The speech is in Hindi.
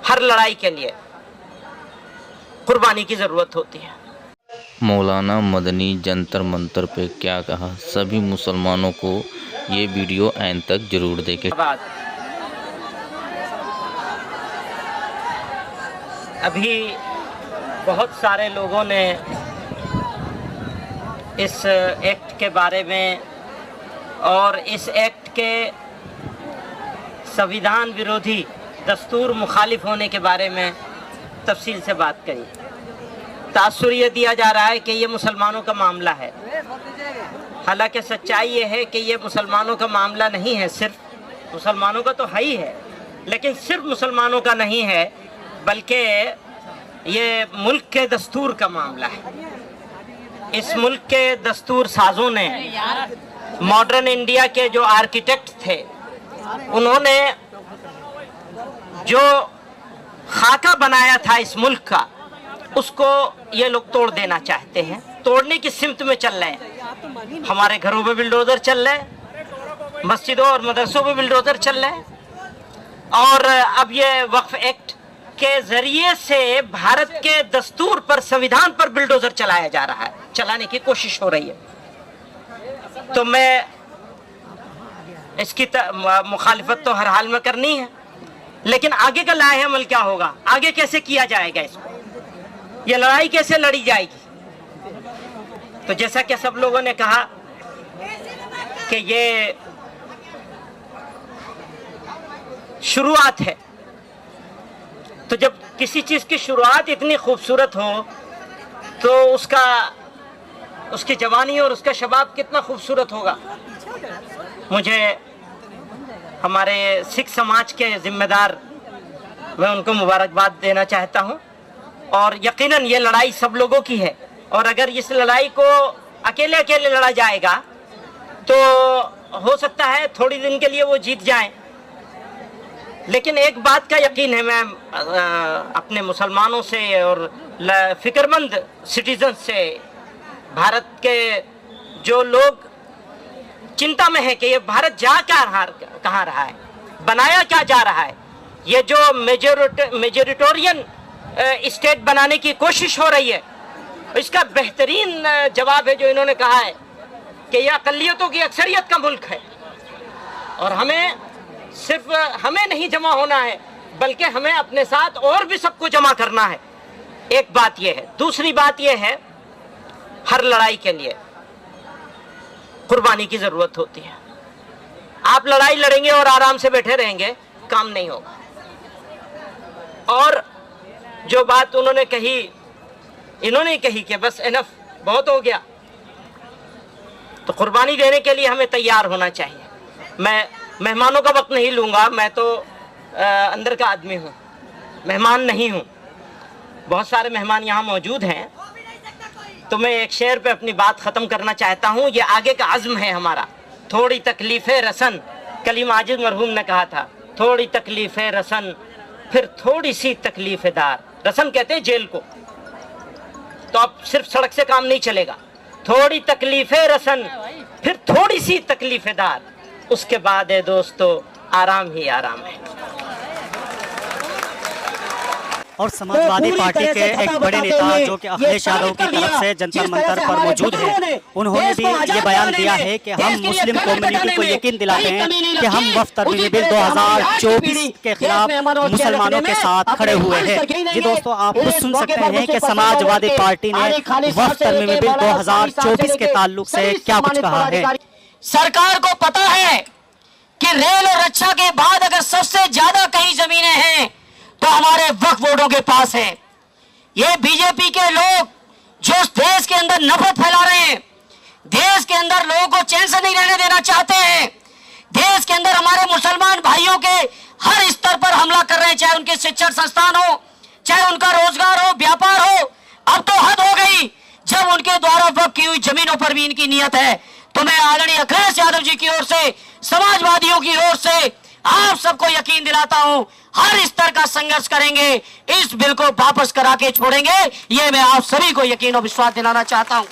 हर लड़ाई के लिए कुर्बानी की ज़रूरत होती है। मौलाना मदनी जंतर मंतर पे क्या कहा, सभी मुसलमानों को ये वीडियो एंड तक जरूर देखें। अभी बहुत सारे लोगों ने इस एक्ट के बारे में और इस एक्ट के संविधान विरोधी दस्तूर मुखालिफ होने के बारे में तफसील से बात करी। तासुर ये दिया जा रहा है कि ये मुसलमानों का मामला है, हालांकि सच्चाई ये है कि ये मुसलमानों का मामला नहीं है। सिर्फ मुसलमानों का तो है ही है, लेकिन सिर्फ मुसलमानों का नहीं है, बल्कि ये मुल्क के दस्तूर का मामला है। इस मुल्क के दस्तूर साजों ने, मॉडर्न इंडिया के जो आर्किटेक्ट थे, उन्होंने जो खाका बनाया था इस मुल्क का, उसको ये लोग तोड़ देना चाहते हैं, तोड़ने की सिमत में चल रहे हैं। हमारे घरों में बिल्डोजर चल रहे हैं, मस्जिदों और मदरसों में बिल्डोजर चल रहे हैं, और अब ये वक्फ एक्ट के जरिए से भारत के दस्तूर पर, संविधान पर बिल्डोजर चलाया जा रहा है, चलाने की कोशिश हो रही है। तो मैं इसकी मुखालिफत तो हर हाल में करनी है, लेकिन आगे का लाहे अमल क्या होगा, आगे कैसे किया जाएगा, इसको ये लड़ाई कैसे लड़ी जाएगी। तो जैसा कि सब लोगों ने कहा कि ये शुरुआत है, तो जब किसी चीज की शुरुआत इतनी खूबसूरत हो तो उसकी जवानी और उसका शबाब कितना खूबसूरत होगा। मुझे हमारे सिख समाज के जिम्मेदार, मैं उनको मुबारकबाद देना चाहता हूं, और यकीनन ये लड़ाई सब लोगों की है, और अगर इस लड़ाई को अकेले अकेले लड़ा जाएगा तो हो सकता है थोड़ी दिन के लिए वो जीत जाएं, लेकिन एक बात का यकीन है, मैं अपने मुसलमानों से और फिक्रमंद सिटीजन से, भारत के जो लोग चिंता में है कि ये भारत जा कहाँ रहा है, बनाया क्या जा रहा है, ये जो मेजोरिटोरियन स्टेट बनाने की कोशिश हो रही है, इसका बेहतरीन जवाब है जो इन्होंने कहा है कि यह अक़लियतों की अक्सरियत का मुल्क है, और हमें सिर्फ हमें नहीं जमा होना है, बल्कि हमें अपने साथ और भी सबको जमा करना है। एक बात यह है। दूसरी बात यह है, हर लड़ाई के लिए कुर्बानी की जरूरत होती है। आप लड़ाई लड़ेंगे और आराम से बैठे रहेंगे, काम नहीं होगा। और जो बात इन्होंने कही कि बस इनफ, बहुत हो गया, तो कुर्बानी देने के लिए हमें तैयार होना चाहिए। मैं मेहमानों का वक्त नहीं लूंगा, मैं तो अंदर का आदमी हूँ, मेहमान नहीं हूँ। बहुत सारे मेहमान यहाँ मौजूद हैं, तो मैं एक शेर पे अपनी बात ख़त्म करना चाहता हूँ। ये आगे का अज़्म है हमारा। थोड़ी तकलीफ़े रसन, कलीम आजिज़ मरहूम ने कहा था, थोड़ी तकलीफ़े रसन फिर थोड़ी सी तकलीफ़ेदार। रसन कहते हैं जेल को, तो अब सिर्फ सड़क से काम नहीं चलेगा। थोड़ी तकलीफ़े रसन फिर थोड़ी सी तकलीफ़ेदार, उसके बाद है दोस्तों आराम ही आराम है। और समाजवादी पार्टी के एक बड़े नेता जो कि अखिलेश यादव की तरफ से जंतर मंतर पर मौजूद हैं, उन्होंने भी ये बयान दिया है कि हम मुस्लिम कम्युनिटी को यकीन दिलाते हैं कि हम वक्फ तरमीमी बिल 2024 के खिलाफ मुसलमानों के साथ खड़े हुए हैं। जी दोस्तों, आप खुद सुन सकते हैं कि समाजवादी पार्टी ने वक्फ तरमीमी बिल 2024 के ताल्लुक से क्या कुछ कहा है। सरकार को पता है कि रेल और रक्षा के बाद अगर सबसे ज्यादा कहीं जमीनें हैं तो हमारे वक्फ बोर्डों के पास है। ये बीजेपी के लोग जो देश के अंदर नफरत फैला रहे हैं, देश के अंदर लोगों को चैन से नहीं रहने देना चाहते हैं, देश के अंदर हमारे मुसलमान भाइयों के हर स्तर पर हमला कर रहे हैं, चाहे उनके शिक्षण संस्थान हो, चाहे उनका रोजगार हो, व्यापार हो। अब तो हद हो गई जब उनके द्वारा वक्फ की हुई जमीनों पर भी इनकी नियत है। तो मैं आदरणीय अखिलेश यादव जी की ओर से, समाजवादियों की ओर से आप सबको यकीन दिलाता हूं, हर स्तर का संघर्ष करेंगे, इस बिल को वापस करा के छोड़ेंगे, ये मैं आप सभी को यकीन और विश्वास दिलाना चाहता हूं।